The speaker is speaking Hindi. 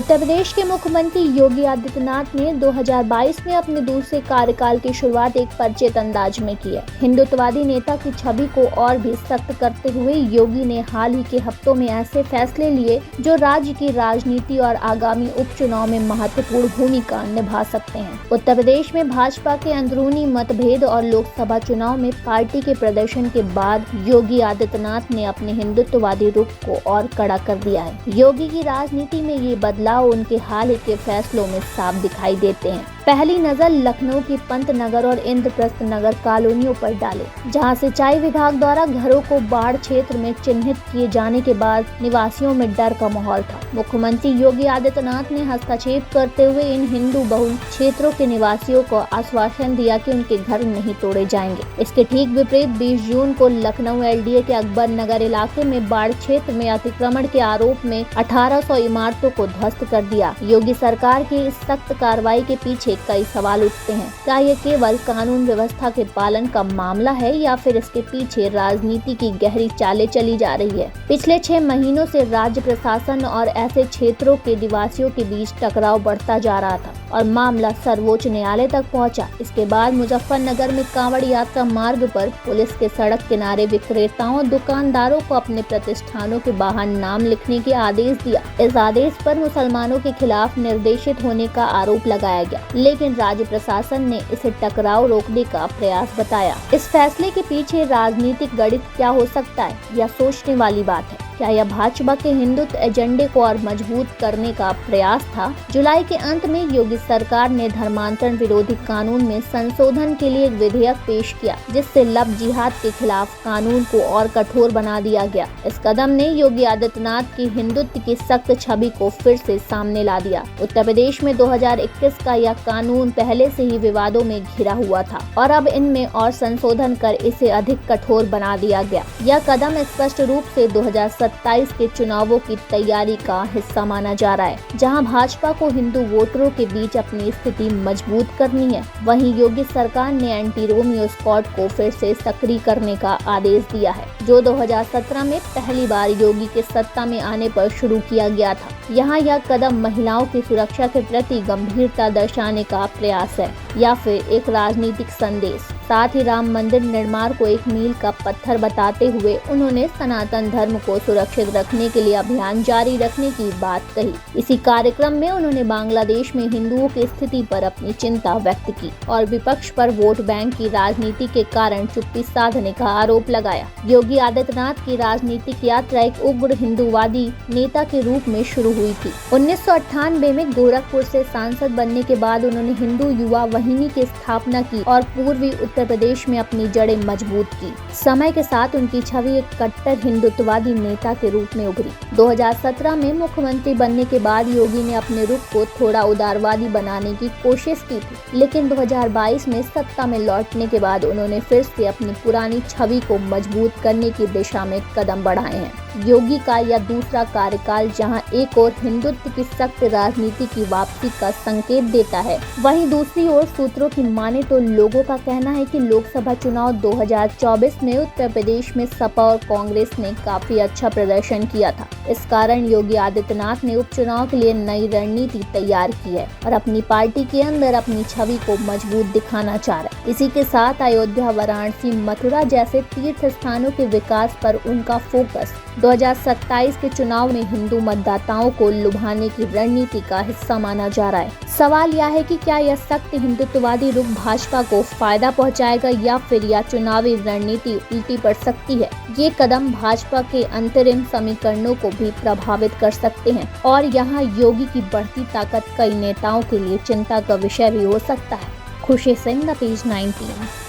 उत्तर प्रदेश के मुख्यमंत्री योगी आदित्यनाथ ने 2022 में अपने दूसरे कार्यकाल की शुरुआत एक परिचित अंदाज में की है। हिंदुत्ववादी नेता की छवि को और भी सख्त करते हुए योगी ने हाल ही के हफ्तों में ऐसे फैसले लिए जो राज्य की राजनीति और आगामी उपचुनाव में महत्वपूर्ण भूमिका निभा सकते हैं। उत्तर प्रदेश में भाजपा के अंदरूनी मतभेद और लोकसभा चुनाव में पार्टी के प्रदर्शन के बाद योगी आदित्यनाथ ने अपने हिंदुत्ववादी रुख को और कड़ा कर दिया है। योगी की राजनीति में ये बदलाव उनके हाल ही के फैसलों में साफ दिखाई देते हैं। पहली नजर लखनऊ की पंत नगर और इंद्रप्रस्थ नगर कॉलोनियों पर डाले, जहां सिंचाई विभाग द्वारा घरों को बाढ़ क्षेत्र में चिन्हित किए जाने के बाद निवासियों में डर का माहौल था। मुख्यमंत्री योगी आदित्यनाथ ने हस्तक्षेप करते हुए इन हिंदू बहुल क्षेत्रों के निवासियों को आश्वासन दिया कि उनके घर नहीं तोड़े जाएंगे। इसके ठीक विपरीत 20 जून को लखनऊ एलडीए के अकबर नगर इलाके में बाढ़ क्षेत्र में अतिक्रमण के आरोप में 1800 इमारतों को ध्वस्त कर दिया। योगी सरकार की इस सख्त कार्रवाई के पीछे कई सवाल उठते हैं। क्या ये केवल कानून व्यवस्था के पालन का मामला है या फिर इसके पीछे राजनीति की गहरी चालें चली जा रही है? पिछले 6 महीनों से राज्य प्रशासन और ऐसे क्षेत्रों के निवासियों के बीच टकराव बढ़ता जा रहा था और मामला सर्वोच्च न्यायालय तक पहुंचा। इसके बाद मुजफ्फरनगर में कांवड़ यात्रा मार्ग पर पुलिस के सड़क किनारे विक्रेताओं और दुकानदारों को अपने प्रतिष्ठानों के बाहर नाम लिखने के आदेश दिया। इस आदेश पर मुसलमानों के खिलाफ निर्देशित होने का आरोप लगाया गया, लेकिन राज्य प्रशासन ने इसे टकराव रोकने का प्रयास बताया। इस फैसले के पीछे राजनीतिक गणित क्या हो सकता है, यह सोचने वाली बात है। क्या यह भाजपा के हिंदुत्व एजेंडे को और मजबूत करने का प्रयास था? जुलाई के अंत में योगी सरकार ने धर्मांतरण विरोधी कानून में संशोधन के लिए एक विधेयक पेश किया, जिससे लव जिहाद के खिलाफ कानून को और कठोर बना दिया गया। इस कदम ने योगी आदित्यनाथ की हिंदुत्व की सख्त छवि को फिर से सामने ला दिया। उत्तर प्रदेश में 2021 का यह कानून पहले से ही विवादों में घिरा हुआ था और अब इनमें और संशोधन कर इसे अधिक कठोर बना दिया गया। यह कदम स्पष्ट रूप से 2027 के चुनावों की तैयारी का हिस्सा माना जा रहा है, जहां भाजपा को हिंदू वोटरों के बीच अपनी स्थिति मजबूत करनी है। वहीं योगी सरकार ने एंटी रोमियो स्क्वाड को फिर से सक्रिय करने का आदेश दिया है, जो 2017 में पहली बार योगी के सत्ता में आने पर शुरू किया गया था। यहाँ यह कदम महिलाओं की सुरक्षा के प्रति गंभीरता दर्शाने का प्रयास है या फिर एक राजनीतिक संदेश? साथ ही राम मंदिर निर्माण को एक मील का पत्थर बताते हुए उन्होंने सनातन धर्म को सुरक्षित रखने के लिए अभियान जारी रखने की बात कही। इसी कार्यक्रम में उन्होंने बांग्लादेश में हिंदुओं की स्थिति पर अपनी चिंता व्यक्त की और विपक्ष पर वोट बैंक की राजनीति के कारण चुप्पी साधने का आरोप लगाया। योगी आदित्यनाथ की राजनीतिक यात्रा एक उग्र हिंदूवादी नेता के रूप में शुरू हुई थी। 1998 में गोरखपुर से सांसद बनने के बाद उन्होंने हिंदू युवा वाहिनी की स्थापना की और पूर्वी उत्तर प्रदेश में अपनी जड़ें मजबूत की। समय के साथ उनकी छवि एक कट्टर हिंदुत्ववादी नेता के रूप में उभरी। 2017 में मुख्यमंत्री बनने के बाद योगी ने अपने रुख को थोड़ा उदारवादी बनाने की कोशिश की थी, लेकिन 2022 में सत्ता में लौटने के बाद उन्होंने फिर से अपनी पुरानी छवि को मजबूत करने की दिशा में कदम बढ़ाए हैं। योगी का यह दूसरा कार्यकाल जहां एक ओर हिंदुत्व की सख्त राजनीति की वापसी का संकेत देता है, वहीं दूसरी ओर सूत्रों की माने तो लोगों का कहना है कि लोकसभा चुनाव 2024 में उत्तर प्रदेश में सपा और कांग्रेस ने काफी अच्छा प्रदर्शन किया था। इस कारण योगी आदित्यनाथ ने उपचुनाव के लिए नई रणनीति तैयार की है और अपनी पार्टी के अंदर अपनी छवि को मजबूत दिखाना चाह रहा है। इसी के साथ अयोध्या, वाराणसी, मथुरा जैसे तीर्थ स्थानों के विकास पर उनका फोकस 2027 के चुनाव में हिंदू मतदाताओं को लुभाने की रणनीति का हिस्सा माना जा रहा है। सवाल यह है कि क्या यह सख्त हिंदुत्ववादी रुख भाजपा को फायदा पहुंचाएगा या फिर यह चुनावी रणनीति उल्टी पड़ सकती है? ये कदम भाजपा के अंतरिम समीकरणों को भी प्रभावित कर सकते हैं और यहाँ योगी की बढ़ती ताकत कई नेताओं के लिए चिंता का विषय भी हो सकता है। खुशी सिंह, द पेज 19।